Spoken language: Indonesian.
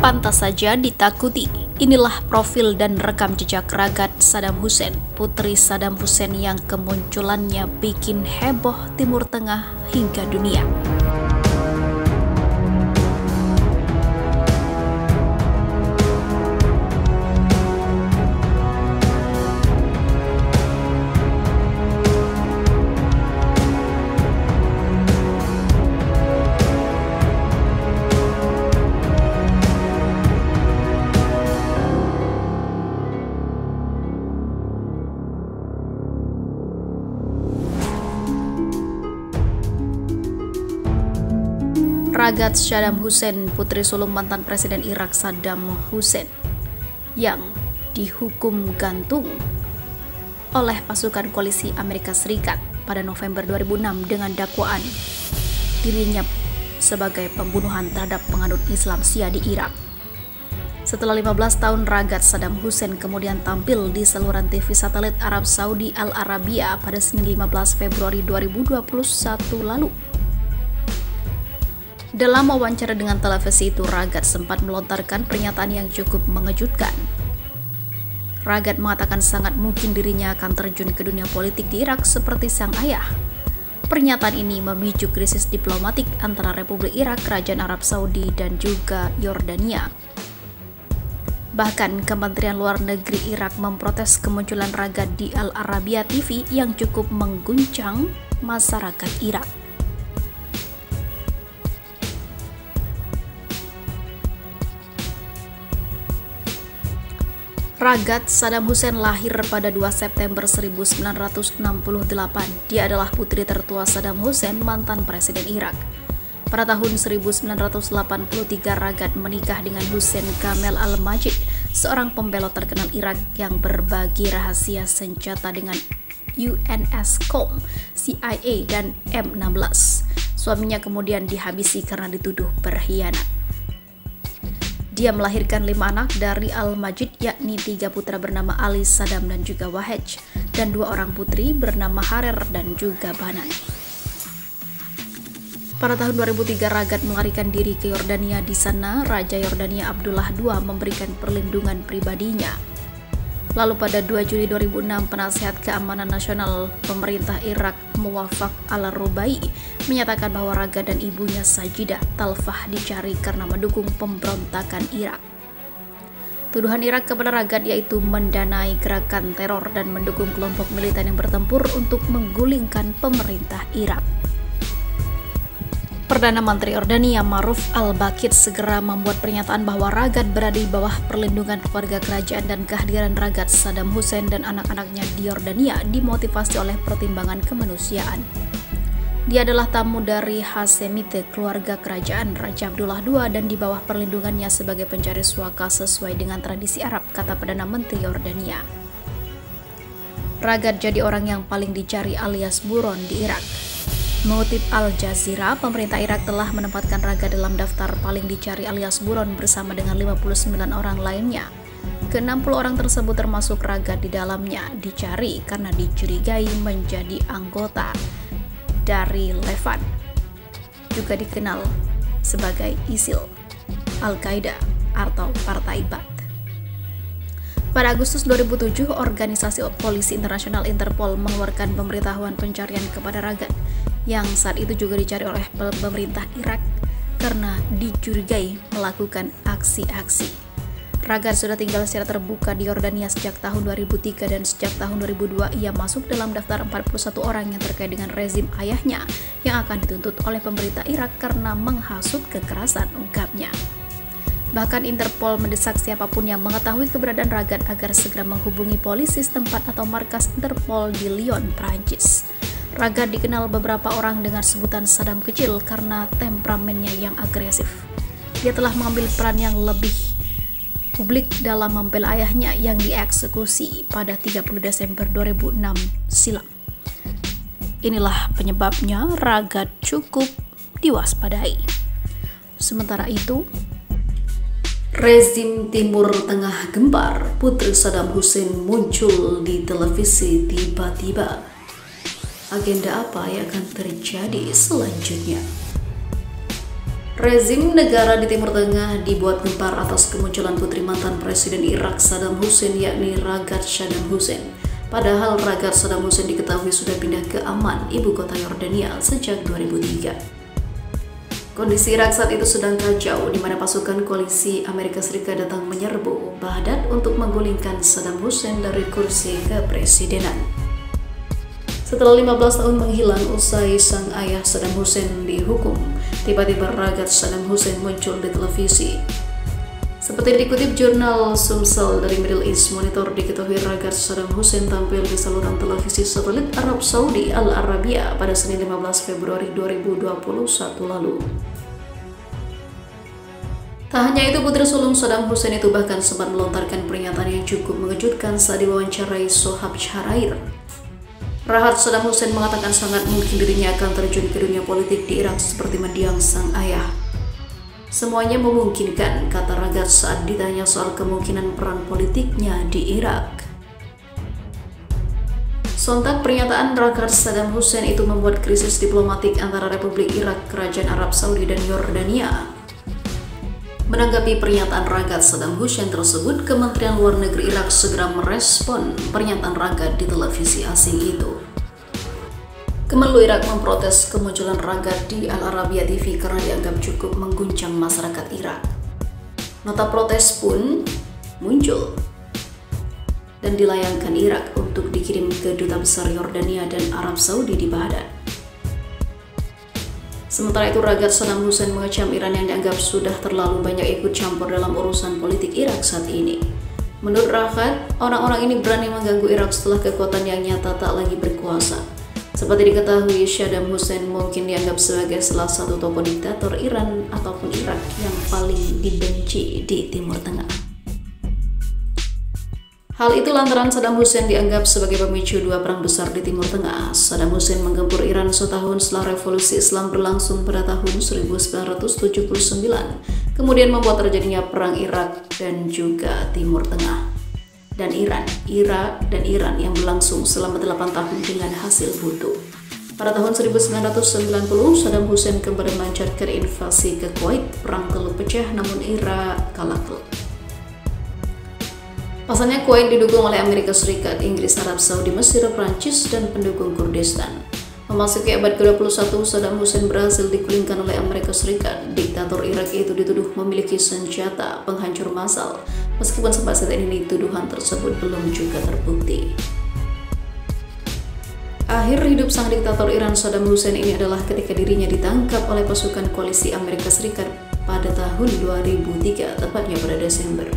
Pantas saja ditakuti. Inilah profil dan rekam jejak Ragat Saddam Hussein, putri Saddam Hussein yang kemunculannya bikin heboh Timur Tengah hingga dunia. Ragat Saddam Hussein, putri sulung mantan Presiden Irak Saddam Hussein, yang dihukum gantung oleh pasukan koalisi Amerika Serikat pada November 2006 dengan dakwaan dirinya sebagai pembunuhan terhadap penganut Islam Syiah di Irak. Setelah 15 tahun, Ragat Saddam Hussein kemudian tampil di saluran TV satelit Arab Saudi Al Arabiya pada Senin 15 Februari 2021 lalu. Dalam wawancara dengan televisi itu, Ragat sempat melontarkan pernyataan yang cukup mengejutkan. Ragat mengatakan sangat mungkin dirinya akan terjun ke dunia politik di Irak seperti sang ayah. Pernyataan ini memicu krisis diplomatik antara Republik Irak, Kerajaan Arab Saudi, dan juga Yordania. Bahkan Kementerian Luar Negeri Irak memprotes kemunculan Ragat di Al Arabiya TV yang cukup mengguncang masyarakat Irak. Ragat Saddam Hussein lahir pada 2 September 1968. Dia adalah putri tertua Saddam Hussein, mantan Presiden Irak. Pada tahun 1983, Ragat menikah dengan Hussein Kamel Al-Majid, seorang pembelot terkenal Irak yang berbagi rahasia senjata dengan UNSCOM, CIA, dan M16. Suaminya kemudian dihabisi karena dituduh berkhianat. Dia melahirkan 5 anak dari Al-Majid, yakni 3 putra bernama Ali, Saddam, dan juga Wahej, dan 2 orang putri bernama Harer dan juga Banan. Pada tahun 2003, Ragat melarikan diri ke Yordania. Di sana, Raja Yordania Abdullah II memberikan perlindungan pribadinya. Lalu pada 2 Juli 2006, Penasihat Keamanan Nasional pemerintah Irak Muwafaq Al-Rubai menyatakan bahwa Ragat dan ibunya Sajidah Talfah dicari karena mendukung pemberontakan Irak. Tuduhan Irak kepada Ragat yaitu mendanai gerakan teror dan mendukung kelompok militer yang bertempur untuk menggulingkan pemerintah Irak. Perdana Menteri Yordania Maruf Al-Bakid segera membuat pernyataan bahwa Ragat berada di bawah perlindungan keluarga kerajaan dan kehadiran Ragat Saddam Hussein dan anak-anaknya di Yordania dimotivasi oleh pertimbangan kemanusiaan. Dia adalah tamu dari Hashemite, keluarga kerajaan Raja Abdullah II, dan di bawah perlindungannya sebagai pencari suaka sesuai dengan tradisi Arab, kata Perdana Menteri Yordania. Ragat jadi orang yang paling dicari alias buron di Irak. Mengutip Al Jazeera, pemerintah Irak telah menempatkan Ragat dalam daftar paling dicari alias buron bersama dengan 59 orang lainnya. Ke-60 orang tersebut termasuk Ragat di dalamnya dicari karena dicurigai menjadi anggota dari Levant, juga dikenal sebagai ISIL, Al-Qaeda, atau Partai Ba'ath. Pada Agustus 2007, organisasi polisi internasional Interpol mengeluarkan pemberitahuan pencarian kepada Ragat, yang saat itu juga dicari oleh pemerintah Irak karena dicurigai melakukan aksi-aksi. Ragat sudah tinggal secara terbuka di Yordania sejak tahun 2003 dan sejak tahun 2002 ia masuk dalam daftar 41 orang yang terkait dengan rezim ayahnya yang akan dituntut oleh pemerintah Irak karena menghasut kekerasan, ungkapnya. Bahkan Interpol mendesak siapapun yang mengetahui keberadaan Ragat agar segera menghubungi polisi setempat atau markas Interpol di Lyon, Prancis. Ragat dikenal beberapa orang dengan sebutan Saddam kecil karena temperamennya yang agresif. Dia telah mengambil peran yang lebih publik dalam membela ayahnya yang dieksekusi pada 30 Desember 2006 silam. Inilah penyebabnya Ragat cukup diwaspadai. Sementara itu, rezim Timur Tengah gembar, putri Saddam Hussein muncul di televisi tiba-tiba. Agenda apa yang akan terjadi selanjutnya? Rezim negara di Timur Tengah dibuat gempar atas kemunculan putri mantan Presiden Irak Saddam Hussein, yakni Ragad Saddam Hussein. Padahal Ragad Saddam Hussein diketahui sudah pindah ke Amman, ibu kota Yordania, sejak 2003. Kondisi Irak saat itu sedang kacau, di mana pasukan koalisi Amerika Serikat datang menyerbu Baghdad untuk menggulingkan Saddam Hussein dari kursi kepresidenan. Setelah 15 tahun menghilang usai sang ayah Saddam Hussein dihukum, tiba-tiba Ragad Saddam Hussein muncul di televisi. Seperti dikutip jurnal Sumsel dari Middle East Monitor, diketahui Ragad Saddam Hussein tampil di saluran televisi satelit Arab Saudi Al Arabiya pada Senin 15 Februari 2021 lalu. Tak hanya itu, putri sulung Saddam Hussein itu bahkan sempat melontarkan pernyataan yang cukup mengejutkan saat diwawancarai Sohab Shahrair. Ragad Saddam Hussein mengatakan sangat mungkin dirinya akan terjun ke dunia politik di Irak seperti mendiang sang ayah. Semuanya memungkinkan, kata Ragad saat ditanya soal kemungkinan peran politiknya di Irak. Sontak pernyataan Ragad Saddam Hussein itu membuat krisis diplomatik antara Republik Irak, Kerajaan Arab Saudi, dan Yordania. Menanggapi pernyataan Ragad Saddam Hussein tersebut, Kementerian Luar Negeri Irak segera merespon pernyataan Ragad di televisi asing itu. Kemenlu Irak memprotes kemunculan Ragad di Al Arabiya TV karena dianggap cukup mengguncang masyarakat Irak. Nota protes pun muncul dan dilayangkan Irak untuk dikirim ke Duta Besar Yordania dan Arab Saudi di Baghdad. Sementara itu, Ragad Saddam Hussein mengecam Iran yang dianggap sudah terlalu banyak ikut campur dalam urusan politik Irak saat ini. Menurut Ragad, orang-orang ini berani mengganggu Irak setelah kekuatan yang nyata tak lagi berkuasa. Seperti diketahui, Saddam Hussein mungkin dianggap sebagai salah satu tokoh diktator Iran ataupun Irak yang paling dibenci di Timur Tengah. Hal itu lantaran Saddam Hussein dianggap sebagai pemicu dua perang besar di Timur Tengah. Saddam Hussein menggempur Iran setahun setelah revolusi Islam berlangsung pada tahun 1979, kemudian membuat terjadinya perang Irak dan juga Timur Tengah. Dan Irak dan Iran yang berlangsung selama 8 tahun dengan hasil buntu. Pada tahun 1990, Saddam Hussein kembali melancarkan invasi ke Kuwait. Perang Teluk pecah, namun Irak kalah telak. Pasalnya, Kuwait didukung oleh Amerika Serikat, Inggris, Arab Saudi, Mesir, Prancis, dan pendukung Kurdistan. Memasuki abad ke-21, Saddam Hussein berhasil digulingkan oleh Amerika Serikat. Diktator Irak itu dituduh memiliki senjata penghancur massal, meskipun sampai saat ini tuduhan tersebut belum juga terbukti. Akhir hidup sang diktator Iran Saddam Hussein ini adalah ketika dirinya ditangkap oleh pasukan koalisi Amerika Serikat pada tahun 2003, tepatnya pada Desember.